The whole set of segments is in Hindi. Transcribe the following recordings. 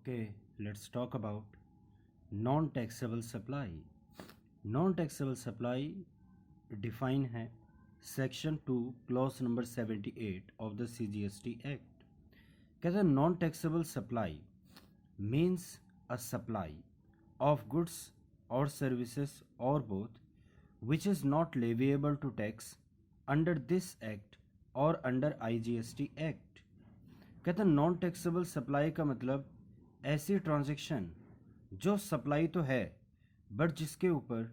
Okay, let's talk about non-taxable supply. Non-taxable supply define है section 2 clause number 78 of the CGST act. कहते हैं non taxable supply means a supply of goods or services or both which is not leviable to tax under this act or under IGST act. कहते हैं नॉन टैक्सेबल सप्लाई का मतलब ऐसी ट्रांजैक्शन जो सप्लाई तो है बट जिसके ऊपर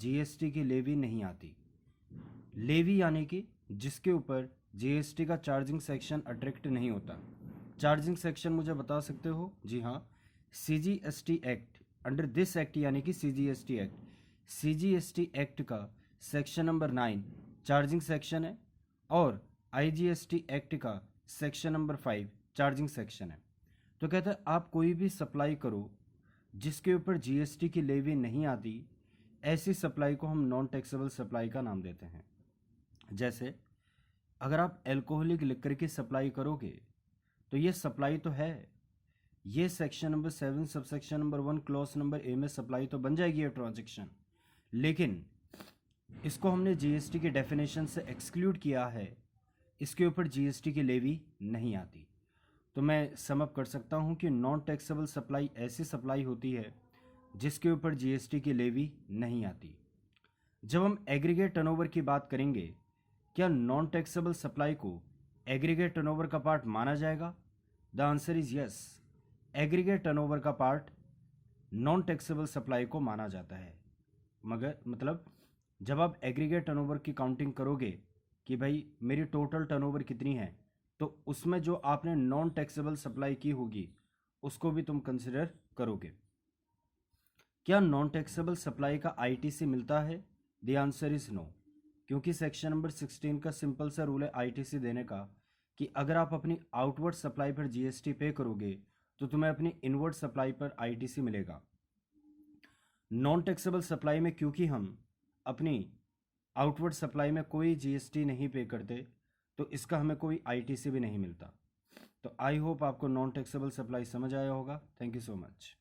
GST की लेवी नहीं आती। लेवी यानी कि जिसके ऊपर GST का चार्जिंग सेक्शन अट्रैक्ट नहीं होता। चार्जिंग सेक्शन मुझे बता सकते हो? जी हाँ, CGST act, under this act यानी कि CGST एक्ट। CGST एक्ट का सेक्शन नंबर 9 चार्जिंग सेक्शन है और IGST एक्ट का सेक्शन नंबर 5 चार्जिंग सेक्शन है। तो कहते हैं आप कोई भी सप्लाई करो जिसके ऊपर GST की लेवी नहीं आती, ऐसी सप्लाई को हम नॉन टैक्सेबल सप्लाई का नाम देते हैं। जैसे अगर आप एल्कोहलिक लिकर की सप्लाई करोगे तो ये सप्लाई तो है, ये section number 7 subsection number 1 clause number A में सप्लाई तो बन जाएगी ये ट्रांजैक्शन, लेकिन इसको हमने GST की डेफिनेशन से एक्सक्लूड किया है, इसके ऊपर GST की लेवी नहीं आती। तो मैं सम अप कर सकता हूँ कि नॉन टैक्सेबल सप्लाई ऐसी सप्लाई होती है जिसके ऊपर GST की लेवी नहीं आती। जब हम एग्रीगेट टर्नओवर की बात करेंगे, क्या नॉन टैक्सेबल सप्लाई को एग्रीगेट टर्नओवर का पार्ट माना जाएगा? The answer is yes. Aggregate turnover का पार्ट नॉन टैक्सेबल सप्लाई को माना जाता है। मगर मतलब जब आप एग्रीगेट टर्नओवर की काउंटिंग करोगे कि भाई मेरी टोटल टर्नओवर कितनी है, तो उसमें जो आपने नॉन टैक्सेबल सप्लाई की होगी उसको भी तुम कंसिडर करोगे। क्या नॉन टैक्सेबल सप्लाई का ITC मिलता है? द आंसर इज नो, क्योंकि सेक्शन नंबर 16 का सिंपल सा रूल है ITC देने का कि अगर आप अपनी आउटवर्ड सप्लाई पर GST पे करोगे तो तुम्हें अपनी इनवर्ड सप्लाई पर ITC मिलेगा। नॉन टैक्सेबल सप्लाई में क्योंकि हम अपनी आउटवर्ड सप्लाई में कोई GST नहीं पे करते, तो इसका हमें कोई ITC भी नहीं मिलता। तो आई होप आपको नॉन टैक्सेबल सप्लाई समझ आया होगा। Thank you so much.